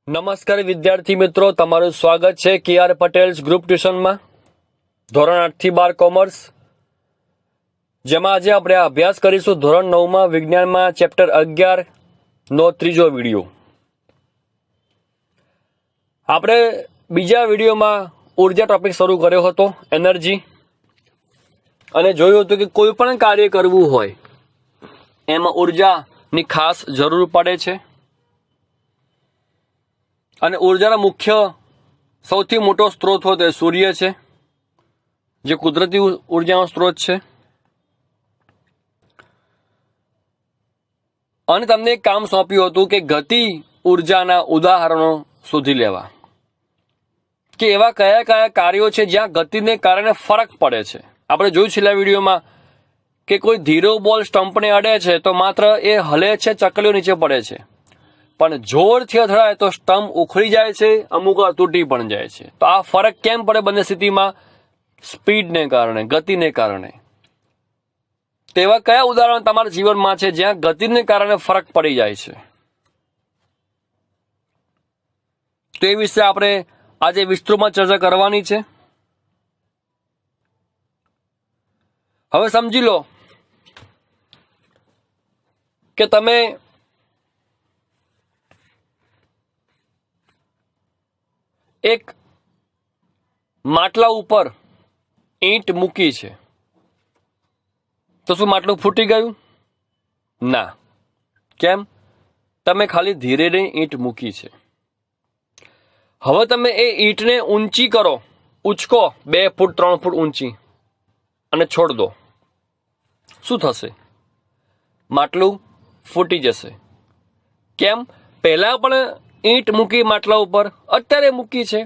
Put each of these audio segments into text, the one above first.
નમસ્કાર વિદ્યાર્થી મિત્રો, તમારું સ્વાગત છે KR પટેલ્સ ગ્રુપ ટ્યુશનમાં ધોરણ 8 થી 12 કોમર્સ, જેમાં આજે આપણે અભ્યાસ કરીશું ધોરણ 9માં વિજ્ઞાનમાં ચેપ્ટર 11 નો ત્રીજો વિડીયો. આપણે બીજા વિડીયોમાં ઉર્જા ટોપિક શરૂ કર્યો હતો, એનર્જી, અને જોયું હતું કે કોઈ પણ કાર્ય કરવું હોય એમાં ઉર્જાની ખાસ જરૂર પડે છે. અને ઉર્જાનો મુખ્ય સૌથી મોટો સ્ત્રોત હોય તે સૂર્ય છે, જે કુદરતી ઉર્જાનો સ્ત્રોત છે. અને તમને એક કામ સોંપ્યું હતું કે ગતિ ઉર્જાના ઉદાહરણો શોધી લેવા, કે એવા કયા કયા કાર્યો છે જ્યાં ગતિને કારણે ફરક પડે છે. આપણે જોયું છેલ્લા વિડીયોમાં કે કોઈ ધીરો બોલ સ્ટમ્પને અડે છે તો માત્ર એ હલે છે, ચકલીઓ નીચે પડે છે, પણ જોરથી અથડાય તો સ્ટમ્પ ઉખડી જાય છે, અમુક તૂટી પણ જાય છે. તો આ ફરક કેમ પડે બંને સ્થિતિમાં? સ્પીડને કારણે, ગતિને કારણે. તેવા કયા ઉદાહરણ તમારા જીવનમાં છે જ્યાં ગતિને કારણે ફરક પડી જાય છે? તો એ વિશે આપણે આજે વિસ્તૃતમાં ચર્ચા કરવાની છે. હવે સમજી લો કે તમે એક માટલા ઉપર ઈંટ મૂકી છે, તો શું માટલું ફૂટી ગયું? ના. કેમ? તમે ખાલી ધીરે ઈંટ મૂકી છે. હવે તમે એ ઈંટને ઊંચી કરો, ઉચકો 2 ફૂટ 3 ફૂટ ઊંચી, અને છોડ દો. શું થશે? માટલું ફૂટી જશે. કેમ? પહેલા પણ ઈંટ મૂકી માટલા ઉપર, અત્યારે મૂકી છે,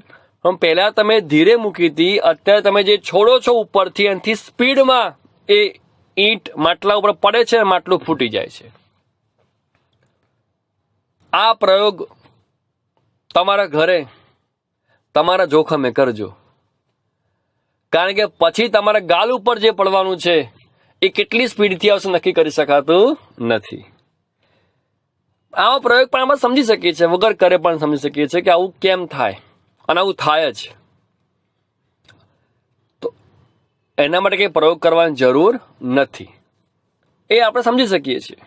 પણ પહેલા તમે ધીરે મૂકી હતી, અત્યારે તમે જે છોડો છો ઉપરથી એનાથી સ્પીડમાં એ ઈંટ માટલા ઉપર પડે છે, માટલું ફૂટી જાય છે. આ પ્રયોગ તમારા ઘરે તમારા જોખમે કરજો, કારણ કે પછી તમારા ગાલ ઉપર જે પડવાનું છે એ કેટલી સ્પીડથી આવશે નક્કી કરી શકાતું નથી. આવો પ્રયોગ પણ આપણે સમજી શકીએ છીએ, વગર કરે પણ સમજી શકીએ છીએ કે આવું કેમ થાય, અને આવું થાય જ. તો એના માટે કંઈ પ્રયોગ કરવાની જરૂર નથી, એ આપણે સમજી શકીએ છીએ.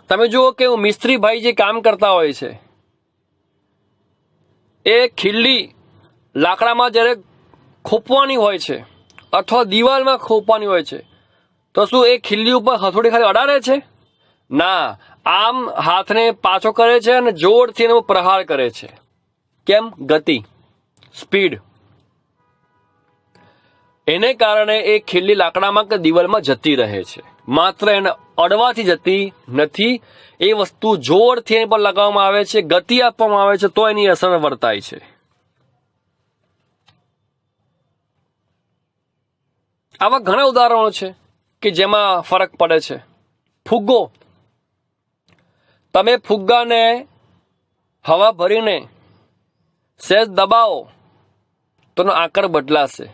તમે જુઓ કે મિસ્ત્રી ભાઈ જે કામ કરતા હોય છે, એ ખીલ્લી લાકડામાં જ્યારે ખોપવાની હોય છે અથવા દિવાલમાં ખોપવાની હોય છે, તો શું એ ખીલ્લી ઉપર હથોડી ખાલી અડાડે છે? ના, આમ હાથને પાછો કરે છે અને જોરથી એનો પ્રહાર કરે છે. કેમ? ગતિ, સ્પીડ. એને કારણે એ ખીલ્લી લાકડામાં કે દિવાલમાં જતી રહે છે, માત્ર એને અડવાથી જતી નથી. એ વસ્તુ જોરથી એની પર લગાવવામાં આવે છે, ગતિ આપવામાં આવે છે, તો એની અસર વર્તાય છે. આવા ઘણા ઉદાહરણો છે કે જેમાં ફરક પડે છે. ફુગ્ગો, તમે ફુગ્ગાને હવા ભરીને સહેજ દબાવો તો એનો આકાર બદલાશે,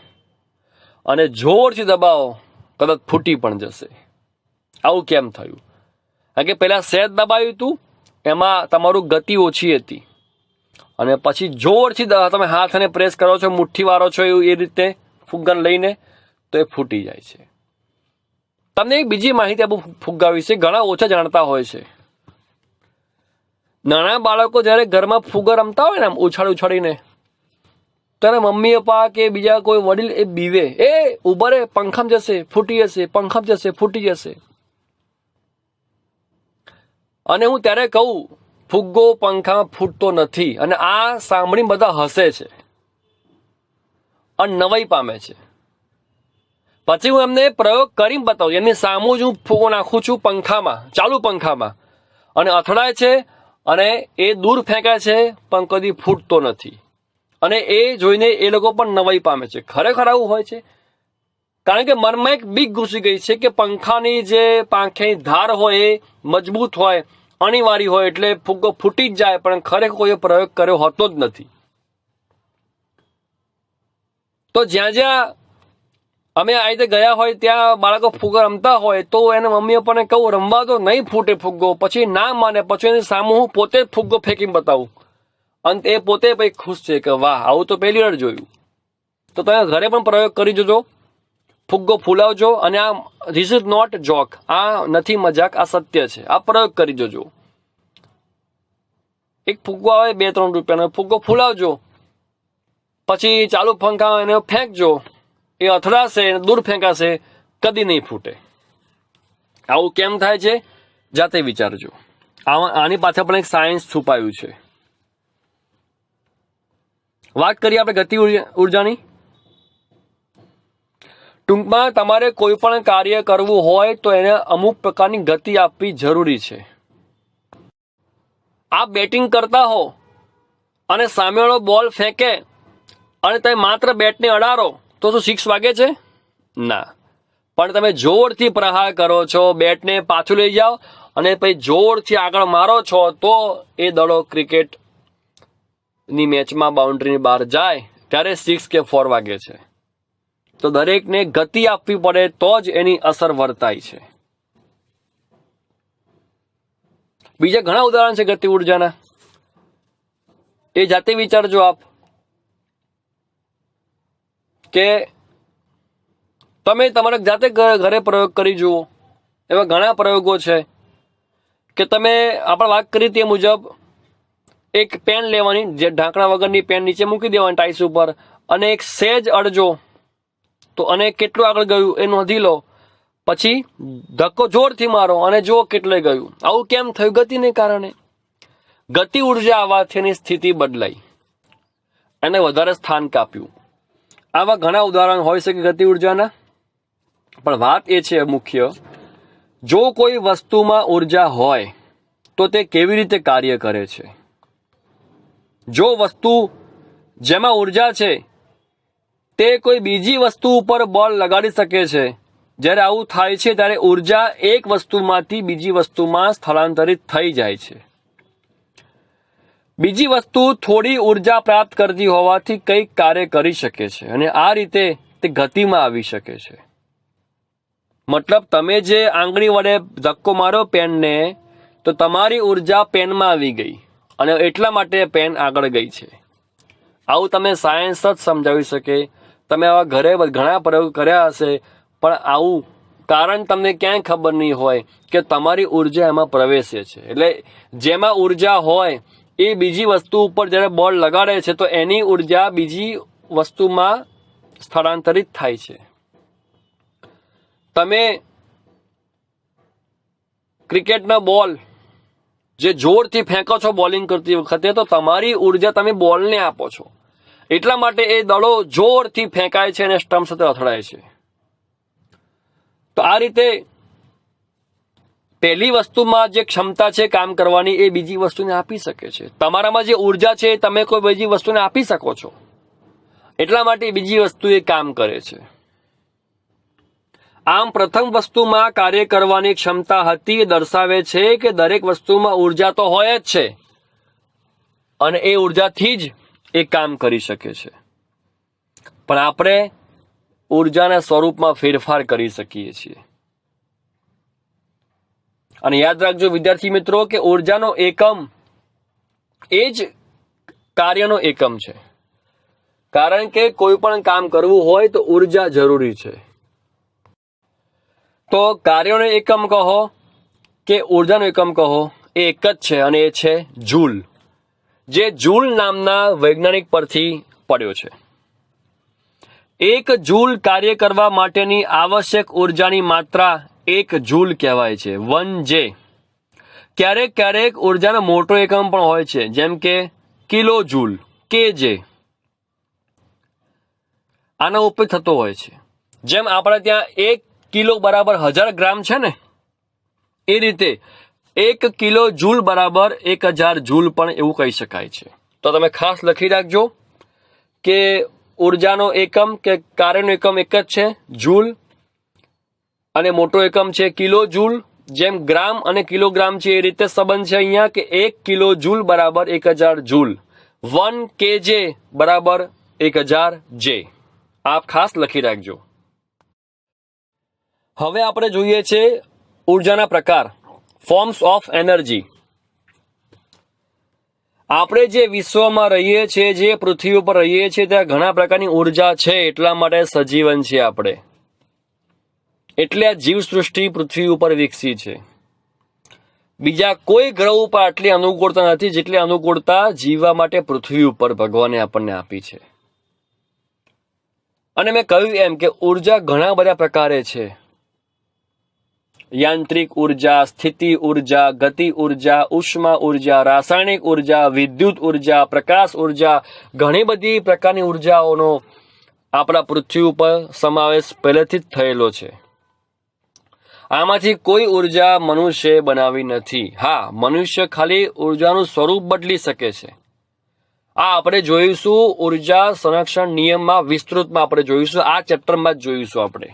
અને જોરથી દબાવો કદાચ ફૂટી પણ જશે. આવું કેમ થયું? કારણ કે પહેલા સહેજ દબાવ્યું હતું, એમાં તમારું ગતિ ઓછી હતી, અને પછી જોરથી તમે હાથને પ્રેસ કરો છો, મુઠ્ઠી વાળો છો એ રીતે ફુગ્ગાને લઈને, તો એ ફૂટી જાય છે. તમને એક બીજી માહિતી આપું ફુગ્ગા વિશે, ઘણા ઓછા જાણતા હોય છે. નાના બાળકો જ્યારે ઘરમાં ફુગ્ગા રમતા હોય ને, આમ ઉછાળીને, ત્યારે મમ્મી પપ્પા કે બીજા કોઈ વડીલ એ બીવે, એ ઉભા રે, પંખામાં જશે, ફૂટી જશે, પંખામાં જશે, ફૂટી જશે. અને હું ત્યારે કહું, ફુગ્ગો પંખામાં ફૂટતો નથી. અને આ સાંભળીને બધા હસે છે અને નવાઈ પામે છે. પછી હું એમને પ્રયોગ કરીને બતાવું, એમની સામુ જ હું ફુગ્ગો નાખું છું પંખામાં, ચાલુ પંખામાં, અને અથડાય છે, અને એ દૂર ફેંકાય છે, પણ કદી ફૂટતો નથી. અને એ જોઈને એ લોકો પણ નવાઈ પામે છે. ખરેખર આવું હોય છે, કારણ કે મનમાં એક બીક ઘૂસી ગઈ છે કે પંખાની જે પાંખની ધાર હોય એ મજબૂત હોય, અણિવારી હોય, એટલે ફુગ્ગો ફૂટી જ જાય, પણ ખરેખર કોઈએ પ્રયોગ કર્યો હોતો જ નથી. તો જ્યાં જ્યાં અમે આ રીતે ગયા હોય ત્યાં બાળકો ફુગ્ગા રમતા હોય તો એને મમ્મી પપ્પાને કહું રમવા તો નહીં ફૂટે ફુગ્ગો, પછી ના માને, પછી એની સામે હું પોતે જ ફુગ્ગો ફેંકીને બતાવું અને એ પોતે પછી ખુશ છે કે વાહ આવું તો પહેલી વાર જોયું. તો તમે ઘરે પણ પ્રયોગ કરી જોજો, ફુગ્ગો ફૂલાવજો. અને આ ધીસ ઇઝ નોટ જોક, આ નથી મજાક, આ સત્ય છે. આ પ્રયોગ કરી જોજો. એક ફુગ્ગો આવે 2-3 રૂપિયાનો ફુગ્ગો ફૂલાવજો, પછી ચાલુ પંખા એને ફેંકજો, એ અથડાશે દૂર ફેંકાશે, કદી નહીં ફૂટે. આવું કેમ થાય છે જાતે વિચારજો. આની પાછળ પણ એક સાયન્સ છુપાયું છે. વાત કરીએ આપણે ગતિ ઉર્જાની. ટૂંકમાં તમારે કોઈ પણ કાર્ય કરવું હોય તો એને અમુક પ્રકારની ગતિ આપવી જરૂરી છે. આપ બેટિંગ કરતા હો અને સામેવાળો બોલ ફેંકે અને તમે માત્ર બેટને અડારો તો શું 6 વાગે છે? ના. પણ તમે જોરથી પ્રહાર કરો છો, બેટને પાછું લઈ જાઓ અને પછી જોરથી આગળ મારો છો તો એ દડો ક્રિકેટની મેચમાં બાઉન્ડ્રીની બહાર જાય ત્યારે 6 કે 4 વાગે છે. તો દરેકને ગતિ આપવી પડે તો જ એની અસર વર્તાય છે. બીજા ઘણા ઉદાહરણ છે ગતિ ઉર્જાના, એ જાતે વિચારજો આપ. કે તમે તમારા જાતે ઘરે પ્રયોગ કરી જુઓ. એવા ઘણા પ્રયોગો છે કે તમે આપણે વાત કરી તે મુજબ એક પેન લેવાની, જે ઢાંકણા વગરની પેન નીચે મૂકી દેવાની ટાઈસ ઉપર, અને એક સેજ અડજો તો અને કેટલું આગળ ગયું એ નોંધી લો, પછી ધક્કો જોરથી મારો અને જુઓ કેટલે ગયું. આવું કેમ થયું? ગતિને કારણે. ગતિ ઉર્જા આવવાથી એની સ્થિતિ બદલાઈ અને વધારે સ્થાન કાપ્યું. આવા ઘણા ઉદાહરણ હોઈ શકે ગતિ ઉર્જાના. પણ વાત એ છે મુખ્ય, જો કોઈ વસ્તુમાં ઉર્જા હોય તો તે કેવી રીતે કાર્ય કરે છે. જો વસ્તુ જેમાં ઉર્જા છે તે કોઈ બીજી વસ્તુ ઉપર બળ લગાડી શકે છે, જ્યારે આવું થાય છે ત્યારે ઉર્જા એક વસ્તુમાંથી બીજી વસ્તુમાં સ્થળાંતરિત થઈ જાય છે. બીજી વસ્તુ થોડી ઉર્જા પ્રાપ્ત કરતી હોવાથી કંઈક કાર્ય કરી શકે છે અને આ રીતે તે ગતિમાં આવી શકે છે. મતલબ તમે જે આંગળી વડે ધક્કો માર્યો પેનને, તો તમારી ઉર્જા પેનમાં આવી ગઈ અને એટલા માટે પેન આગળ ગઈ છે. આવું તમે સાયન્સ જ સમજાવી શકે. તમે આવા ઘરે ઘણા પ્રયોગ કર્યા હશે, પણ આવું કારણ તમને ક્યાંય ખબર નહીં હોય કે તમારી ઉર્જા એમાં પ્રવેશે છે. એટલે જેમાં ઉર્જા હોય એ બીજી વસ્તુ ઉપર જ્યારે બળ લગાડે છે તો એની ઉર્જા બીજી વસ્તુમાં સ્થળાંતરિત થાય છે. તમે ક્રિકેટનો બોલ જે જોરથી ફેંકો છો બોલિંગ કરતી વખતે, તો તમારી ઉર્જા તમે બોલને આપો છો, એટલા માટે એ દડો જોરથી ફેંકાય છે અને સ્ટમ્પ સાથે અથડાય છે. તો આ રીતે પહેલી વસ્તુમાં જે ક્ષમતા છે કામ કરવાની એ બીજી વસ્તુને આપી શકે છે. તમારામાં જે ઉર્જા છે તમે કોઈ બીજી વસ્તુને આપી શકો છો, એટલા માટે બીજી વસ્તુ એ કામ કરે છે. આમ પ્રથમ વસ્તુમાં કાર્ય કરવાની ક્ષમતા હતી એ દર્શાવે છે કે દરેક વસ્તુમાં ઉર્જા તો હોય જ છે અને એ ઉર્જાથી જ એ કામ કરી શકે છે. પણ આપણે ઉર્જાના સ્વરૂપમાં ફેરફાર કરી શકીએ છીએ. અને યાદ રાખજો વિદ્યાર્થી મિત્રો કે ઉર્જાનો એકમ એ જ કાર્યનો એકમ છે. કારણ કે કોઈ પણ કામ કરવું હોય તો ઉર્જા જરૂરી છે. તો કાર્યનો એકમ કહો કે ઉર્જાનો એકમ કહો, એ એક જ છે અને એ છે જૂલ, જે જૂલ નામના વૈજ્ઞાનિક પરથી પડ્યો છે. 1 જૂલ કાર્ય કરવા માટેની આવશ્યક ઉર્જાની માત્રા 1 જૂલ કહેવાય છે, 1 J. ક્યારેક ક્યારેક ઉર્જાનો મોટો એકમ પણ હોય છે, જેમ કે કિલો જૂલ, KJ. આનો ઉપયોગ થતો હોય છે. જેમ આપણે ત્યાં 1 કિલો બરાબર 1000 ગ્રામ છે ને, એ રીતે 1 કિલો જૂલ બરાબર 1000 જૂલ પણ એવું કહી શકાય છે. તો તમે ખાસ લખી રાખજો કે ઉર્જાનો એકમ કે કાર્યનો એકમ એક જ છે, જૂલ, અને મોટો એકમ છે કિલો જૂલ. જેમ ગ્રામ અને કિલોગ્રામ છે એ રીતે સંબંધ છે અહીંયા કે 1 કિલો જૂલ બરાબર 1000 જૂલ, 1 KJ બરાબર 1000 J. આપ ખાસ લખી રાખજો. હવે આપણે જોઈએ છે ઉર્જાના પ્રકાર, ફોર્મ્સ ઓફ એનર્જી. આપણે જે વિશ્વમાં રહીએ છીએ, જે પૃથ્વી ઉપર રહીએ છીએ, ત્યાં ઘણા પ્રકારની ઉર્જા છે. એટલા માટે સજીવન છે આપણે, એટલે આ જીવસૃષ્ટિ પૃથ્વી ઉપર વિકસી છે. બીજા કોઈ ગ્રહ ઉપર આટલી અનુકૂળતા નથી જેટલી અનુકૂળતા જીવવા માટે પૃથ્વી ઉપર ભગવાને આપણને આપી છે. અને મેં કહ્યું એમ કે ઉર્જા ઘણા બધા પ્રકારે છે. યાંત્રિક ઉર્જા, સ્થિતિ ઉર્જા, ગતિ ઉર્જા, ઉષ્મા ઉર્જા, રાસાયણિક ઉર્જા, વિદ્યુત ઉર્જા, પ્રકાશ ઉર્જા, ઘણી બધી પ્રકારની ઉર્જાઓનો આપણા પૃથ્વી ઉપર સમાવેશ પહેલેથી જ થયેલો છે. આમાંથી કોઈ ઉર્જા મનુષ્ય બનાવી નથી. હા, મનુષ્ય ખાલી ઉર્જાનું સ્વરૂપ બદલી શકે છે. આ આપણે જોઈશું ઉર્જા સંરક્ષણ નિયમમાં, વિસ્તૃતમાં આપણે જોઈશું, આ ચેપ્ટરમાં જ જોઈશું. આપણે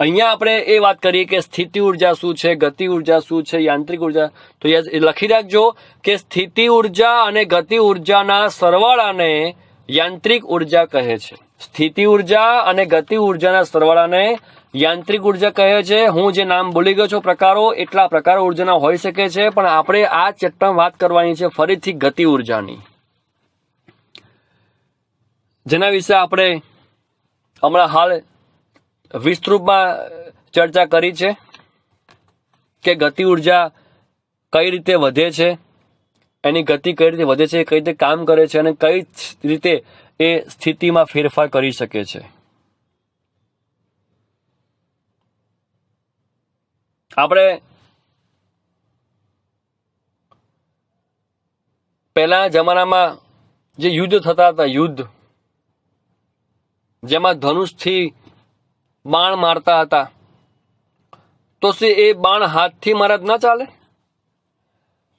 અહીંયા આપણે એ વાત કરીએ કે સ્થિતિ ઉર્જા શું છે, ગતિ ઉર્જા શું છે, યાંત્રિક ઉર્જા. તો લખી રાખજો કે સ્થિતિ ઉર્જા અને ગતિ ઉર્જાના સરવાળાને યાંત્રિક ઉર્જા કહે છે. સ્થિતિ ઉર્જા અને ગતિ ઉર્જાના સરવાળાને યાંત્રિક ઉર્જા કહે છે. હું જે નામ ભૂલી ગયો છું પ્રકારો, એટલા પ્રકારો ઉર્જાના હોઈ શકે છે, પણ આપણે આ ચેપ્ટરમાં વાત કરવાની છે ફરીથી ગતિ ઉર્જાની, જેના વિશે આપણે હમણાં હાલ વિસ્તૃતમાં ચર્ચા કરી છે કે ગતિ ઉર્જા કઈ રીતે વધે છે, એની ગતિ કઈ રીતે વધે છે, કઈ રીતે કામ કરે છે અને કઈ રીતે એ સ્થિતિમાં ફેરફાર કરી શકે છે. આપણે પહેલાના જમાનામાં જે યુદ્ધ થતા હતા, યુદ્ધ જેમાં ધનુષથી બાણ મારતા હતા, તો શું એ બાણ હાથથી મારે ના ચાલે?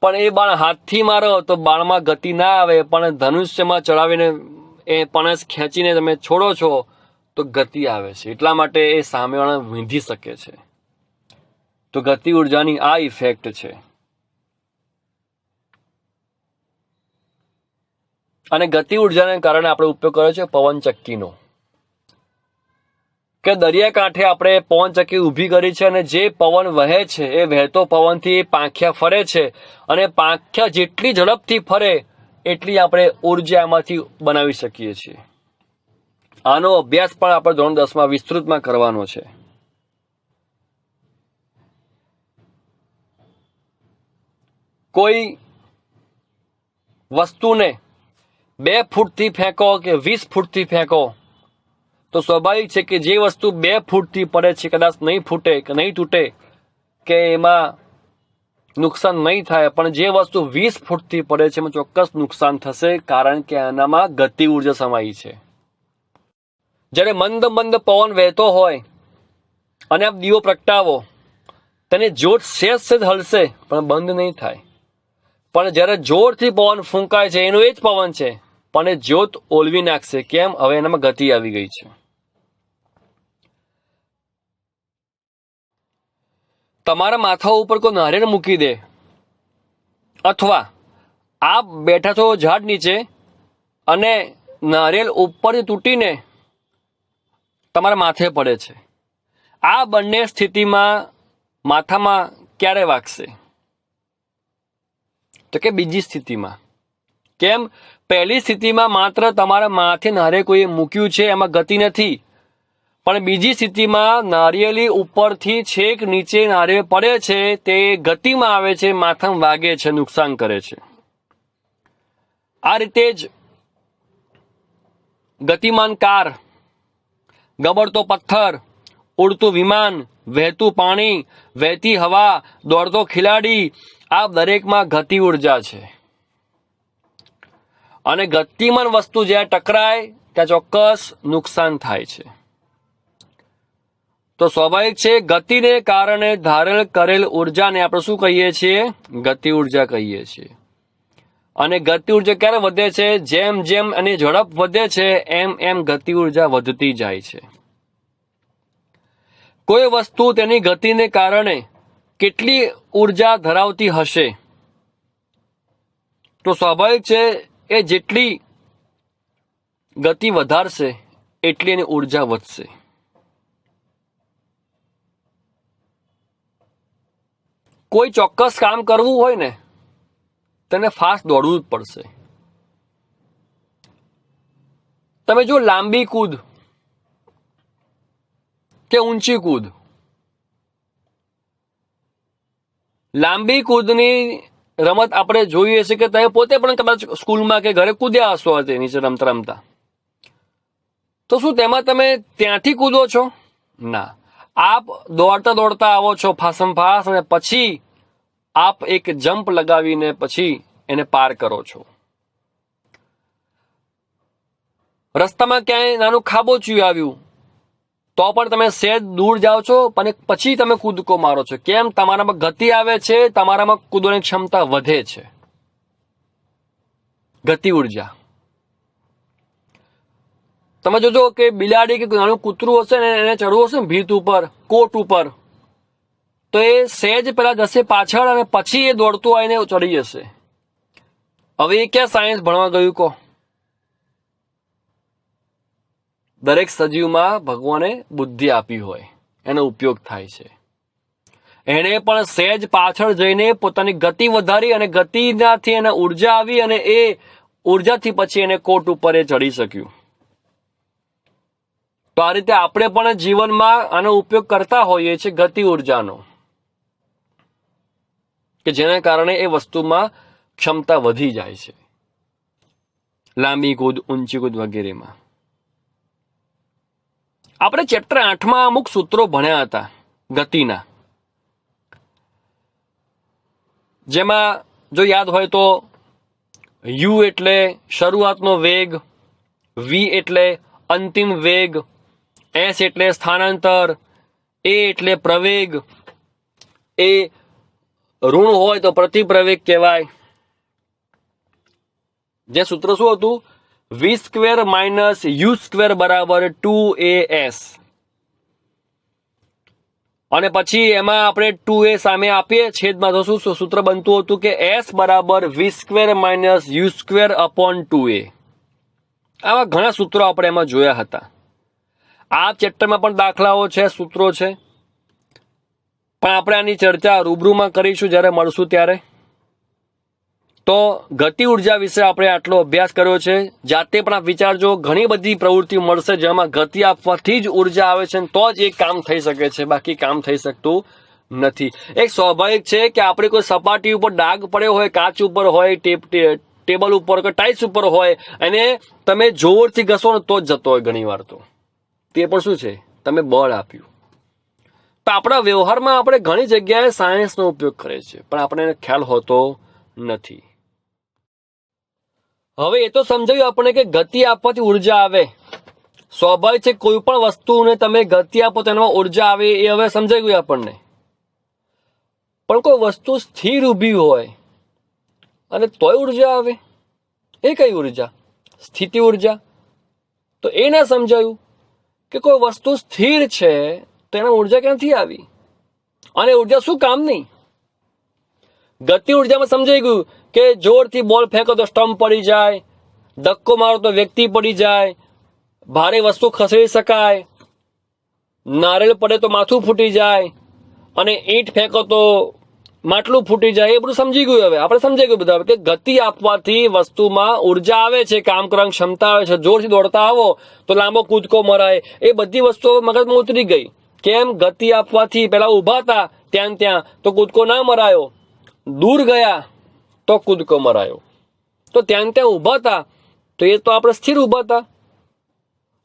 પણ એ બાણ હાથથી મારો તો બાણમાં ગતિ ના આવે, પણ ધનુષ્યમાં ચડાવીને એ પણસ ખેંચીને તમે છોડો છો તો ગતિ આવે છે. એટલા માટે એ સામેવાળા વીંધી શકે છે. તો ગતિ ઉર્જાની આ ઇફેક્ટ છે. અને ગતિ ઉર્જાને કારણે આપણે ઉપયોગ કર્યો છે પવનચક્કીનો, કે દરિયાકાંઠે આપણે પવનચક્કી ઊભી કરી છે અને જે પવન વહે છે એ વહેતો પવનથી પાંખિયા ફરે છે, અને પાંખિયા જેટલી ઝડપથી ફરે એટલી આપણે ઉર્જા એમાંથી બનાવી શકીએ છીએ. આનો અભ્યાસ પણ આપણે ધોરણ 10માં વિસ્તૃતમાં કરવાનો છે. કોઈ વસ્તુને 2 ફૂટથી ફેંકો કે 20 ફૂટથી ફેંકો તો સ્વાભાવિક છે કે જે વસ્તુ 2 ફૂટથી પડે છે કદાચ નહીં ફૂટે કે નહીં તૂટે કે એમાં નુકસાન નહીં થાય, પણ જે વસ્તુ 20 ફૂટથી પડે છે એમાં ચોક્કસ નુકસાન થશે, કારણ કે એનામાં ગતિ ઉર્જા સમાઈ છે. જ્યારે મંદ મંદ પવન વહેતો હોય અને આપ દીવો પ્રગટાવો, તેની જ્યોત સહેજ હલશે પણ બંધ નહીં થાય. પણ જ્યારે જોરથી પવન ફૂંકાય છે, એનો એ જ પવન છે, પણ એ જ્યોત ઓલવી નાખશે. કેમ? હવે એનામાં ગતિ આવી ગઈ છે. તમારા માથા ઉપર કોઈ નારિયેળ મૂકી દે, અથવા આપ બેઠા છો ઝાડ નીચે અને નારિયેળ ઉપરથી તૂટીને તમારા માથે પડે છે, આ બંને સ્થિતિમાં માથામાં ક્યારે વાગશે? તો કે બીજી સ્થિતિમાં. કેમ? પહેલી સ્થિતિમાં માત્ર તમારા માથે નારિયેળ કોઈએ મૂક્યું છે, એમાં ગતિ નથી, પણ બીજી સ્થિતિમાં નારિયેળી ઉપરથી છેક નીચે નારિયેળ પડે છે, તે ગતિમાં આવે છે, માથામાં વાગે છે, નુકસાન કરે છે. આ રીતે જ ગતિમાન કાર, ગબડતો પથ્થર, ઉડતું વિમાન, વહેતું પાણી, વહેતી હવા, દોડતો ખિલાડી, આ દરેકમાં ગતિ ઉર્જા છે. અને ગતિમાન વસ્તુ જ્યાં ટકરાય ત્યાં ચોક્કસ નુકસાન થાય છે. તો સ્વાભાવિક છે ગતિને કારણે ધારણ કરેલ ઉર્જાને આપણે શું કહીએ છીએ? ગતિ ઉર્જા કહીએ છીએ. અને ગતિ ઉર્જા ક્યારે વધે છે? જેમ જેમ એની ઝડપ વધે છે એમ એમ ગતિ ઉર્જા વધતી જાય છે. કોઈ વસ્તુ તેની ગતિને કારણે કેટલી ઉર્જા ધરાવતી હશે, તો સ્વાભાવિક છે એ જેટલી ગતિ વધારશે એટલી એની ઉર્જા વધશે. કોઈ ચોક્કસ કામ કરવું હોય ને તેને ફાસ્ટ દોડવું જ પડશે. તમે જો લાંબી કૂદ કે ઊંચી કૂદ, લાંબી કૂદની રમત આપણે જોઈએ છે કે તમે પોતે પણ કદાચ સ્કૂલમાં કે ઘરે કૂદ્યા હશો તે નીચે રમતા રમતા. તો શું તેમાં તમે ત્યાંથી કૂદો છો? ના, આપ દોડતા દોડતા આવો છો ફાસમ ફાસ અને પછી આપ એક જમ્પ લગાવીને પછી એને પાર કરો છો. રસ્તામાં ક્યાંય નાનું ખાબોચિયું આવ્યું તો પણ તમે સહેજ દૂર જાઓ છો અને પછી તમે કૂદકો મારો છો. કેમ? તમારામાં ગતિ આવે છે, તમારામાં કૂદવાની ક્ષમતા વધે છે. ગતિ ઉર્જા. તમે જોજો કે બિલાડી કે નાનું કૂતરું હશે ને એને ચડવું હશે ને ભીત ઉપર, કોટ ઉપર, તો એ સહેજ પેલા જશે પાછળ અને પછી એ દોડતું આવીને ચડી જશે. હવે એ ક્યાં સાયન્સ ભણવા ગયું કહો? દરેક સજીવમાં ભગવાને બુદ્ધિ આપી હોય, એનો ઉપયોગ થાય છે. એને પણ સહેજ પાછળ જઈને પોતાની ગતિ વધારી અને ગતિનાથી એને ઉર્જા આવી અને એ ઉર્જાથી પછી એને કોટ ઉપર એ ચડી શક્યું. તો આ રીતે આપણે પણ જીવનમાં આનો ઉપયોગ કરતા હોઈએ છીએ, ગતિ ઉર્જાનો, કે જેના કારણે એ વસ્તુમાં ક્ષમતા વધી જાય છે. લાંબી કૂદ, ઊંચી કૂદ વગેરેમાં. આપણે ચેપ્ટર 8માં અમુક સૂત્રો ભણ્યા હતા ગતિના, જેમાં જો યાદ હોય તો યુ એટલે શરૂઆતનો વેગ, વી એટલે અંતિમ વેગ, એસ એટલે સ્થાનાંતર, એ એટલે પ્રવેગ, એ ઋણ હોય તો પ્રતિપ્રવેગ કહેવાય. જે સૂત્ર શું હતું? વી સ્ક્વેર માઇનસ યુ સ્ક્વેર બરાબર 2as. અને પછી એમાં આપણે 2a સામે આપીએ છેદમાં તો શું સૂત્ર બનતું હતું કે s બરાબર v square minus u square upon 2a. આવા ઘણા સૂત્રો આપણે એમાં જોયા હતા. આ ચેપ્ટરમાં પણ દાખલાઓ છે, સૂત્રો છે, પણ આપણે આની ચર્ચા રૂબરૂમાં કરીશું જ્યારે મળશું ત્યારે. તો ગતિ ઉર્જા વિશે આપણે આટલો અભ્યાસ કર્યો છે. જાતે પણ આપ વિચારજો, ઘણી બધી પ્રવૃત્તિઓ મળશે જેમાં ગતિ આપવાથી જ ઉર્જા આવે છે, તો જ એ કામ થઈ શકે છે, બાકી કામ થઈ શકતું નથી. એક સ્વાભાવિક છે કે આપણે કોઈ સપાટી ઉપર ડાઘ પડ્યો હોય, કાચ ઉપર હોય, ટેબલ ઉપર કે ટાઇલ્સ ઉપર હોય, અને તમે જોરથી ઘસો ને તો જ જતો હોય ઘણી વાર. તો તે પણ શું છે? તમે બળ આપ્યું. તો આપણા વ્યવહારમાં આપણે ઘણી જગ્યાએ સાયન્સનો ઉપયોગ કરીએ છીએ, પણ આપણને ખ્યાલ હોતો નથી. હવે એ તો સમજાયું આપણે કે ગતિ આપવાથી ઉર્જા આવે. સ્વાભાવિક છે, કોઈ પણ વસ્તુને તમે ગતિ આપો તો એમાં ઉર્જા આવે, એ હવે સમજાઈ ગયું આપણને. પણ કોઈ વસ્તુ સ્થિર ઊભી હોય અને તોય ઉર્જા આવે, એ કઈ ઉર્જા? સ્થિતિ ઉર્જા. તો એ ના સમજાયું કે કોઈ વસ્તુ સ્થિર છે તો એના ઉર્જા ક્યાંથી આવી અને ઉર્જા શું કામ નહીં. ગતિ ઉર્જામાં સમજાઈ ગયું કે જોરથી બોલ ફેંકો તો સ્ટમ્પ પડી જાય, ધક્કો મારો તો વ્યક્તિ પડી જાય, ભારે વસ્તુ ખસેડી શકાય, નારિયેળ પડે તો માથું ફૂટી જાય, અને ઈંટ ફેંકો તો માટલું ફૂટી જાય. એ બધું સમજી ગયું. હવે આપણે સમજાઈ ગયું બધા કે ગતિ આપવાથી વસ્તુમાં ઉર્જા આવે છે, કામ કરવાની ક્ષમતા આવે છે. જોરથી દોડતા આવો તો લાંબો કૂદકો મરાય. એ બધી વસ્તુઓ મગજમાં ઉતરી ગઈ. કેમ? ગતિ આપવાથી પેલા ઉભા હતા ત્યાં તો કૂદકો ના મરાયો, દૂર ગયા તો કૂદકો મરાયો. તો ત્યાં ઉભા હતા તો એ તો આપણે સ્થિર ઉભા હતા.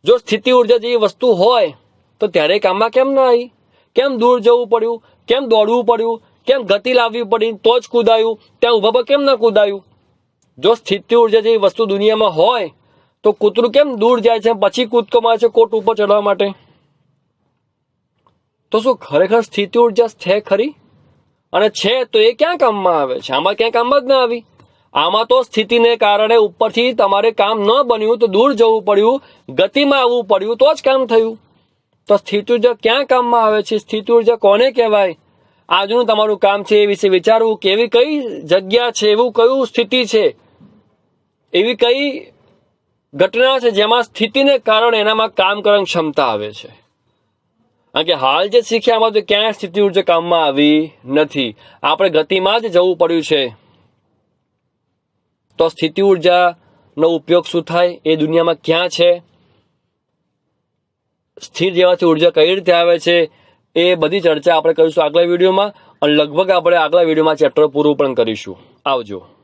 જો સ્થિતિ ઉર્જા જેવી વસ્તુ હોય તો ત્યારે કામમાં કેમ ના આવી? કેમ દૂર જવું પડ્યું? કેમ દોડવું પડ્યું? કેમ ગતિ લાવવી પડી તો જ કૂદાયું? ત્યાં ઉભા પર કેમ ના કૂદાયું? જો સ્થિતિ ઉર્જા જેવી વસ્તુ દુનિયામાં હોય તો કૂતરું કેમ દૂર જાય છે પછી કૂદકો મારે છે કોટ ઉપર ચડવા માટે? તો શું ખરેખર સ્થિતિ ઉર્જા છે ખરી? અને છે તો એ ક્યાં કામમાં આવે છે? આમાં ક્યાં કામમાં જ ના આવી. આમાં તો સ્થિતિને કારણે ઉપરથી તમારે કામ ન બન્યું તો દૂર જવું પડ્યું, ગતિમાં આવવું પડ્યું તો જ કામ થયું. તો સ્થિતિ ઉર્જા ક્યાં કામમાં આવે છે? સ્થિતિ ઉર્જા કોને કહેવાય? આજનું તમારું કામ છે એ વિશે વિચારવું કે એવી કઈ જગ્યા છે, એવું કયું સ્થિતિ છે, એવી કઈ ઘટના છે જેમાં સ્થિતિને કારણે એનામાં કામ કરવાની ક્ષમતા આવે છે. કારણ કે હાલ જે શીખ્યા આમાં તો ક્યાંય સ્થિતિ ઉર્જા કામમાં આવી નથી. આપણે ગતિમાં જ જવું પડ્યું છે. તો સ્થિતિ ઉર્જાનો ઉપયોગ શું થાય એ દુનિયામાં ક્યાં છે, સ્થિર જેવાથી ઉર્જા કઈ રીતે આવે છે, એ બધી ચર્ચા આપણે કરીશું આગલા વિડીયોમાં. અને લગભગ આપણે આગલા વિડીયોમાં ચેપ્ટર પૂરું પણ કરીશું. આવજો.